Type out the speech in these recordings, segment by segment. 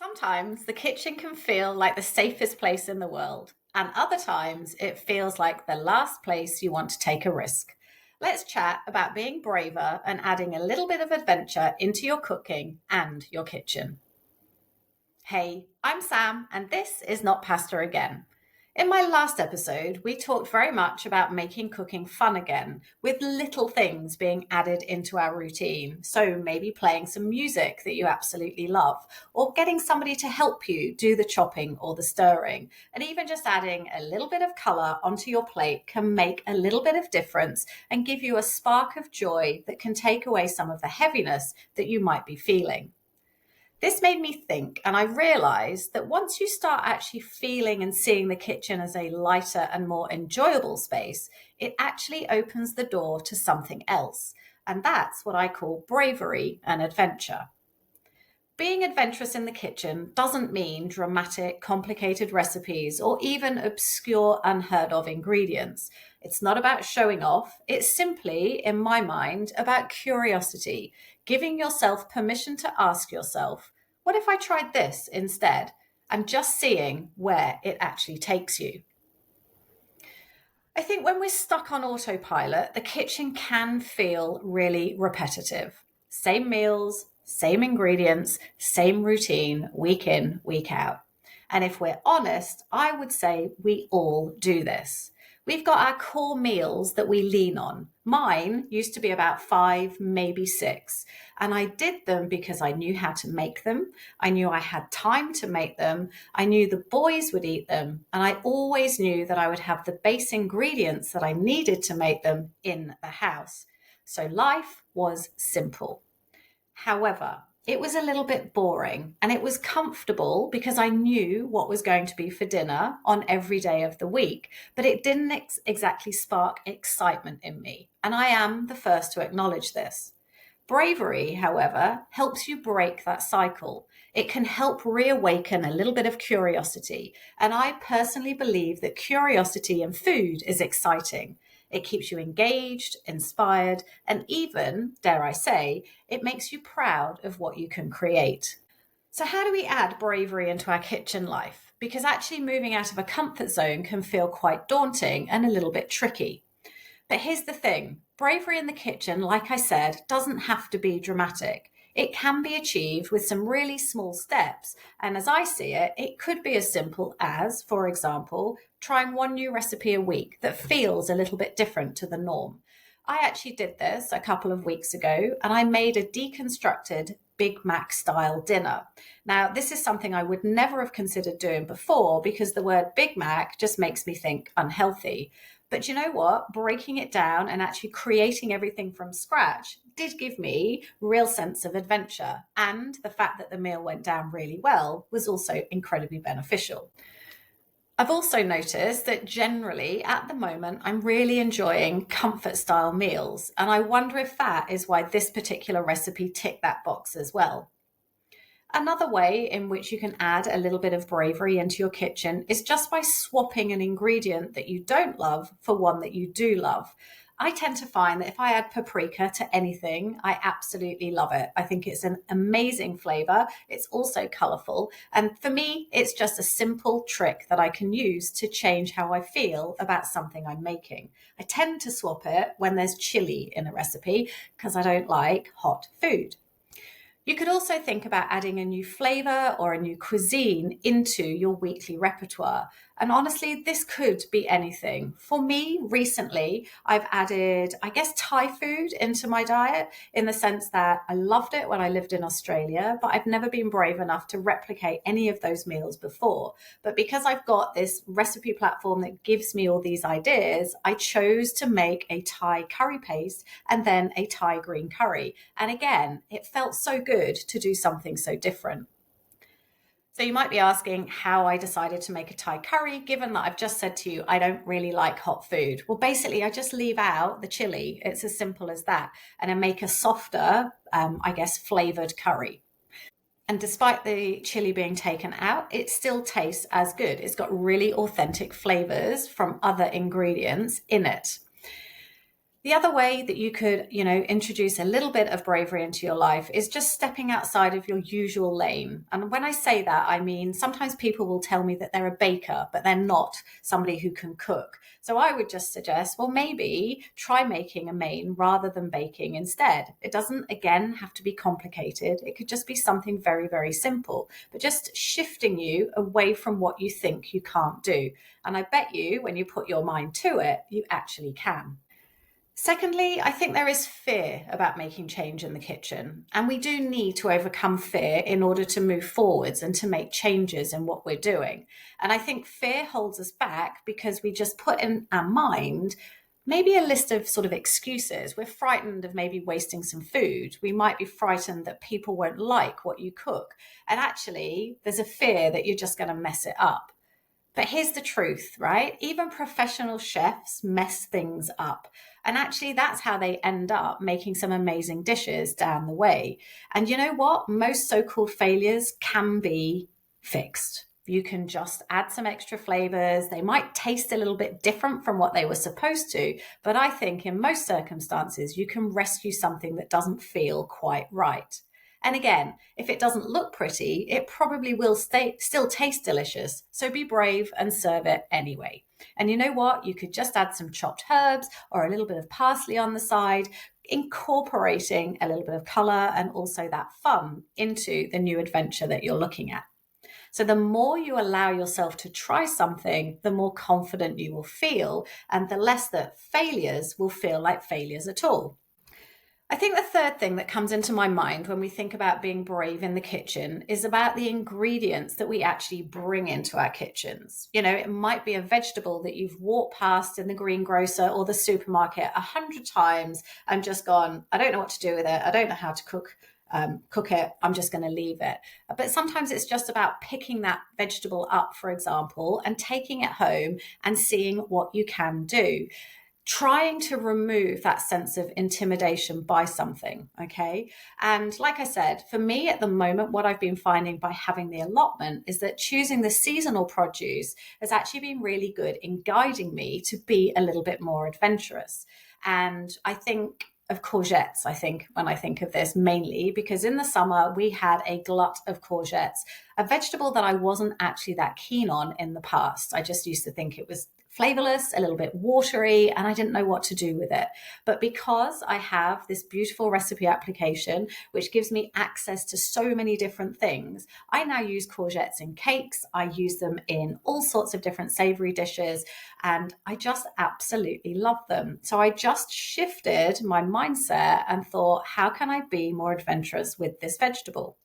Sometimes the kitchen can feel like the safest place in the world, and other times it feels like the last place you want to take a risk. Let's chat about being braver and adding a little bit of adventure into your cooking and your kitchen. Hey, I'm Sam, and this is Not Pasta Again. In my last episode, we talked very much about making cooking fun again, with little things being added into our routine. So maybe playing some music that you absolutely love, or getting somebody to help you do the chopping or the stirring. And even just adding a little bit of colour onto your plate can make a little bit of difference and give you a spark of joy that can take away some of the heaviness that you might be feeling. This made me think, and I realized that once you start actually feeling and seeing the kitchen as a lighter and more enjoyable space, it actually opens the door to something else. And that's what I call bravery and adventure. Being adventurous in the kitchen doesn't mean dramatic, complicated recipes or even obscure, unheard of ingredients. It's not about showing off. It's simply, in my mind, about curiosity, giving yourself permission to ask yourself, what if I tried this instead? And just seeing where it actually takes you. I think when we're stuck on autopilot, the kitchen can feel really repetitive. Same meals, same ingredients, same routine, week in, week out. And if we're honest, I would say we all do this. We've got our core meals that we lean on. Mine used to be about five, maybe six. And I did them because I knew how to make them. I knew I had time to make them. I knew the boys would eat them. And I always knew that I would have the base ingredients that I needed to make them in the house. So life was simple. However, it was a little bit boring and it was comfortable because I knew what was going to be for dinner on every day of the week, but it didn't exactly spark excitement in me. And I am the first to acknowledge this. Bravery, however, helps you break that cycle. It can help reawaken a little bit of curiosity. And I personally believe that curiosity in food is exciting. It keeps you engaged, inspired, and even, dare I say, it makes you proud of what you can create. So, how do we add bravery into our kitchen life? Because actually moving out of a comfort zone can feel quite daunting and a little bit tricky. But here's the thing, bravery in the kitchen, like I said, doesn't have to be dramatic. It can be achieved with some really small steps. And as I see it, it could be as simple as, for example, trying one new recipe a week that feels a little bit different to the norm. I actually did this a couple of weeks ago and I made a deconstructed Big Mac style dinner. Now, this is something I would never have considered doing before because the word Big Mac just makes me think unhealthy. But you know what? Breaking it down and actually creating everything from scratch did give me real sense of adventure. And the fact that the meal went down really well was also incredibly beneficial. I've also noticed that generally at the moment, I'm really enjoying comfort style meals. And I wonder if that is why this particular recipe ticked that box as well. Another way in which you can add a little bit of bravery into your kitchen is just by swapping an ingredient that you don't love for one that you do love. I tend to find that if I add paprika to anything, I absolutely love it. I think it's an amazing flavor. It's also colorful. And for me, it's just a simple trick that I can use to change how I feel about something I'm making. I tend to swap it when there's chili in a recipe because I don't like hot food. You could also think about adding a new flavor or a new cuisine into your weekly repertoire. And honestly, this could be anything. For me, recently, I've added, I guess, Thai food into my diet in the sense that I loved it when I lived in Australia, but I've never been brave enough to replicate any of those meals before. But because I've got this recipe platform that gives me all these ideas, I chose to make a Thai curry paste and then a Thai green curry. And again, it felt so good to do something so different. So you might be asking how I decided to make a Thai curry, given that I've just said to you, I don't really like hot food. Well, basically, I just leave out the chili. It's as simple as that. And I make a softer, I guess, flavored curry. And despite the chili being taken out, it still tastes as good. It's got really authentic flavors from other ingredients in it. The other way that you could, introduce a little bit of bravery into your life is just stepping outside of your usual lane. And when I say that, I mean, sometimes people will tell me that they're a baker, but they're not somebody who can cook. So I would just suggest, well, maybe try making a main rather than baking instead. It doesn't, again, have to be complicated. It could just be something very, very simple, but just shifting you away from what you think you can't do. And I bet you, when you put your mind to it, you actually can. Secondly, I think there is fear about making change in the kitchen, and we do need to overcome fear in order to move forwards and to make changes in what we're doing. And I think fear holds us back because we just put in our mind maybe a list of sort of excuses. We're frightened of maybe wasting some food. We might be frightened that people won't like what you cook. And actually, there's a fear that you're just going to mess it up. But here's the truth, right? Even professional chefs mess things up. And actually, that's how they end up making some amazing dishes down the way. And you know what? Most so called failures can be fixed. You can just add some extra flavors. They might taste a little bit different from what they were supposed to. But I think in most circumstances, you can rescue something that doesn't feel quite right. And again, if it doesn't look pretty, it probably will still taste delicious. So be brave and serve it anyway. And you know what? You could just add some chopped herbs or a little bit of parsley on the side, incorporating a little bit of color and also that fun into the new adventure that you're looking at. So the more you allow yourself to try something, the more confident you will feel, and the less that failures will feel like failures at all. I think the third thing that comes into my mind when we think about being brave in the kitchen is about the ingredients that we actually bring into our kitchens. It might be a vegetable that you've walked past in the greengrocer or the supermarket 100 times and just gone, I don't know what to do with it. I don't know how to cook it. I'm just going to leave it. But sometimes it's just about picking that vegetable up, for example, and taking it home and seeing what you can do, trying to remove that sense of intimidation by something. Okay. And like I said, for me at the moment, what I've been finding by having the allotment is that choosing the seasonal produce has actually been really good in guiding me to be a little bit more adventurous. And I think of courgettes, when I think of this, mainly because in the summer we had a glut of courgettes, a vegetable that I wasn't actually that keen on in the past. I just used to think it was flavorless, a little bit watery, and I didn't know what to do with it. But because I have this beautiful recipe application, which gives me access to so many different things, I now use courgettes in cakes. I use them in all sorts of different savory dishes, and I just absolutely love them. So I just shifted my mindset and thought, how can I be more adventurous with this vegetable?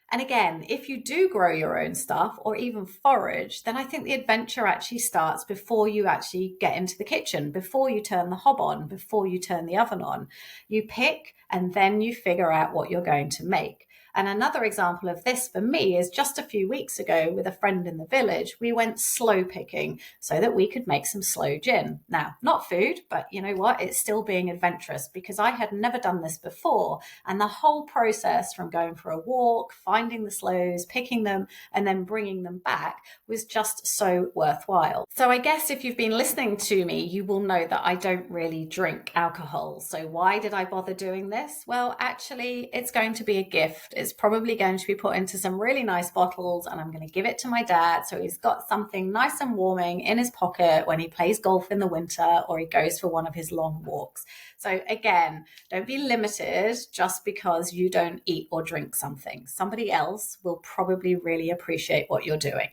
And again, if you do grow your own stuff or even forage, then I think the adventure actually starts before you actually get into the kitchen, before you turn the hob on, before you turn the oven on. You pick and then you figure out what you're going to make. And another example of this for me is just a few weeks ago with a friend in the village, we went slow picking so that we could make some sloe gin. Now, not food, but you know what? It's still being adventurous because I had never done this before. And the whole process from going for a walk, finding the sloes, picking them, and then bringing them back was just so worthwhile. So I guess if you've been listening to me, you will know that I don't really drink alcohol. So why did I bother doing this? Well, actually, it's going to be a gift. It's probably going to be put into some really nice bottles, and I'm going to give it to my dad so he's got something nice and warming in his pocket when he plays golf in the winter or he goes for one of his long walks. So again, don't be limited just because you don't eat or drink something. Somebody else will probably really appreciate what you're doing.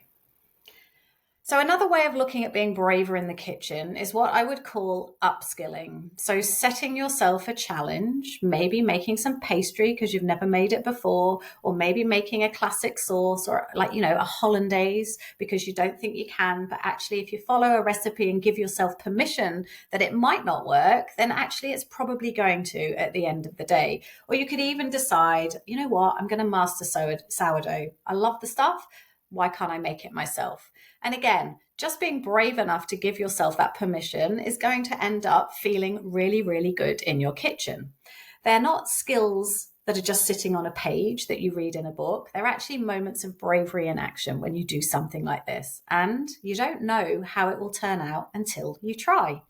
So another way of looking at being braver in the kitchen is what I would call upskilling. So setting yourself a challenge, maybe making some pastry because you've never made it before, or maybe making a classic sauce or a hollandaise because you don't think you can. But actually, if you follow a recipe and give yourself permission that it might not work, then actually it's probably going to at the end of the day. Or you could even decide, you know what, I'm going to master sourdough. I love the stuff. Why can't I make it myself? And again, just being brave enough to give yourself that permission is going to end up feeling really, really good in your kitchen. They're not skills that are just sitting on a page that you read in a book. They're actually moments of bravery in action when you do something like this. And you don't know how it will turn out until you try.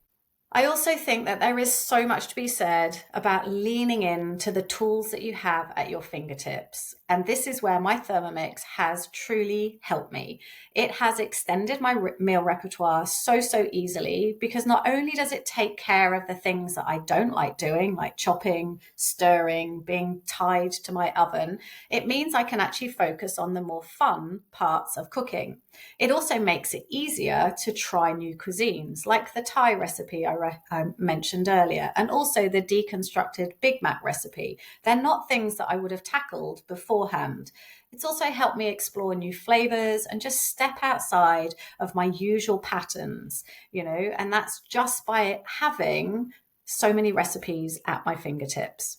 I also think that there is so much to be said about leaning into the tools that you have at your fingertips. And this is where my Thermomix has truly helped me. It has extended my meal repertoire so easily because not only does it take care of the things that I don't like doing, like chopping, stirring, being tied to my oven, it means I can actually focus on the more fun parts of cooking. It also makes it easier to try new cuisines, like the Thai recipe I mentioned earlier, and also the deconstructed Big Mac recipe. They're not things that I would have tackled beforehand. It's also helped me explore new flavors and just step outside of my usual patterns, and that's just by having so many recipes at my fingertips.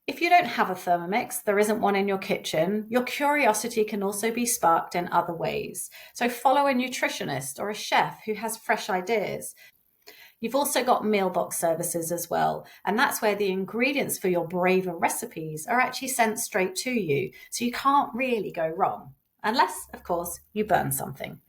If you don't have a Thermomix, there isn't one in your kitchen, your curiosity can also be sparked in other ways. So follow a nutritionist or a chef who has fresh ideas. You've also got meal box services as well, and that's where the ingredients for your braver recipes are actually sent straight to you, so you can't really go wrong, unless, of course, you burn something.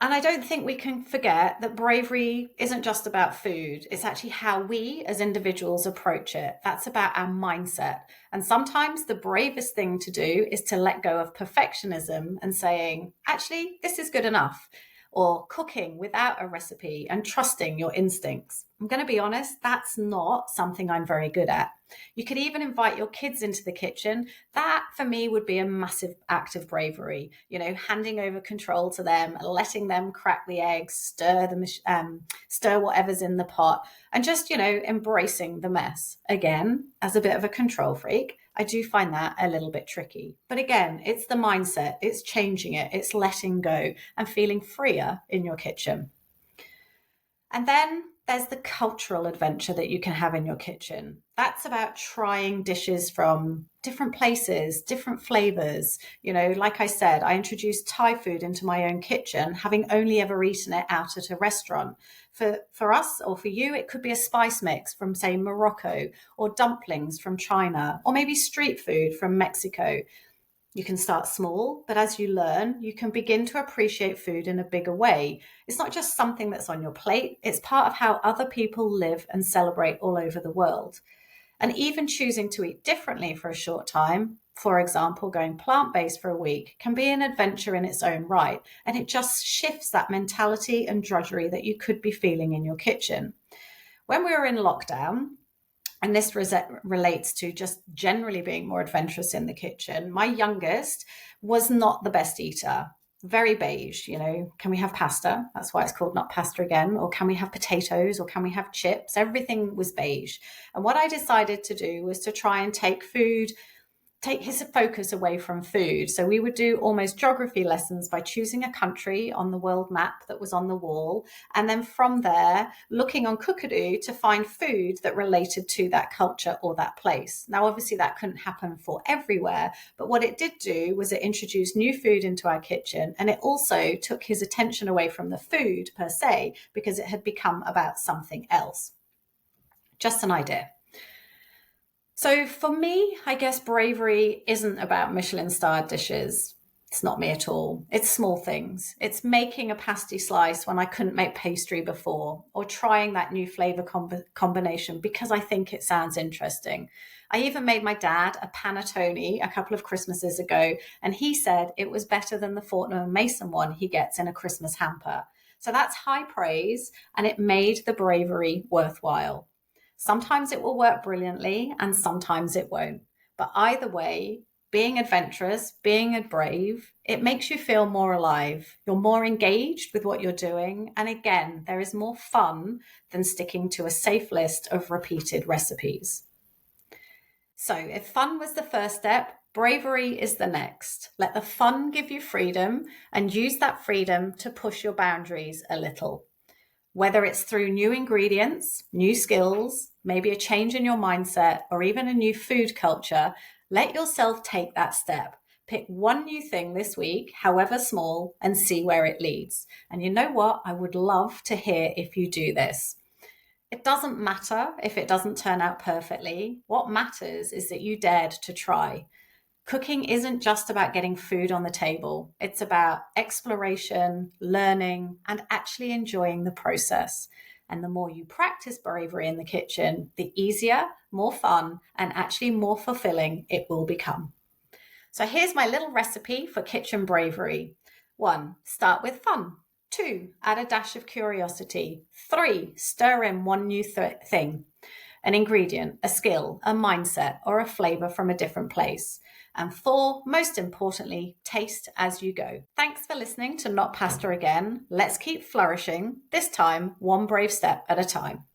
And I don't think we can forget that bravery isn't just about food. It's actually how we as individuals approach it. That's about our mindset. And sometimes the bravest thing to do is to let go of perfectionism and saying, actually, this is good enough. Or cooking without a recipe and trusting your instincts. I'm going to be honest, that's not something I'm very good at. You could even invite your kids into the kitchen. That for me would be a massive act of bravery, handing over control to them, letting them crack the eggs, stir whatever's in the pot, and just, embracing the mess. Again, as a bit of a control freak, I do find that a little bit tricky. But again, it's the mindset, it's changing it, it's letting go and feeling freer in your kitchen. And then there's the cultural adventure that you can have in your kitchen. That's about trying dishes from different places, different flavors. Like I said, I introduced Thai food into my own kitchen, having only ever eaten it out at a restaurant. For us or for you, it could be a spice mix from, say, Morocco, or dumplings from China, or maybe street food from Mexico. You can start small, but as you learn, you can begin to appreciate food in a bigger way. It's not just something that's on your plate, it's part of how other people live and celebrate all over the world. And even choosing to eat differently for a short time, for example, going plant-based for a week, can be an adventure in its own right. And it just shifts that mentality and drudgery that you could be feeling in your kitchen. When we were in lockdown, and this relates to just generally being more adventurous in the kitchen. My youngest was not the best eater, very beige. Can we have pasta? That's why it's called Not Pasta Again. Or can we have potatoes? Or can we have chips? Everything was beige. And what I decided to do was to try and take his focus away from food. So we would do almost geography lessons by choosing a country on the world map that was on the wall. And then from there, looking on Cookadoo to find food that related to that culture or that place. Now, obviously that couldn't happen for everywhere, but what it did do was it introduced new food into our kitchen. And it also took his attention away from the food per se, because it had become about something else. Just an idea. So for me, I guess bravery isn't about Michelin-starred dishes. It's not me at all. It's small things. It's making a pasty slice when I couldn't make pastry before, or trying that new flavor combination because I think it sounds interesting. I even made my dad a panettone a couple of Christmases ago, and he said it was better than the Fortnum & Mason one he gets in a Christmas hamper. So that's high praise, and it made the bravery worthwhile. Sometimes it will work brilliantly and sometimes it won't. But either way, being adventurous, being brave, it makes you feel more alive. You're more engaged with what you're doing. And again, there is more fun than sticking to a safe list of repeated recipes. So if fun was the first step, bravery is the next. Let the fun give you freedom and use that freedom to push your boundaries a little. Whether it's through new ingredients, new skills, maybe a change in your mindset, or even a new food culture, let yourself take that step. Pick one new thing this week, however small, and see where it leads. And you know what? I would love to hear if you do this. It doesn't matter if it doesn't turn out perfectly. What matters is that you dared to try. Cooking isn't just about getting food on the table. It's about exploration, learning, and actually enjoying the process. And the more you practice bravery in the kitchen, the easier, more fun, and actually more fulfilling it will become. So here's my little recipe for kitchen bravery. 1, start with fun. 2, add a dash of curiosity. 3, stir in one new thing, an ingredient, a skill, a mindset, or a flavor from a different place. And 4, most importantly, taste as you go. Thanks for listening to Not Pasta Again. Let's keep flourishing, this time one brave step at a time.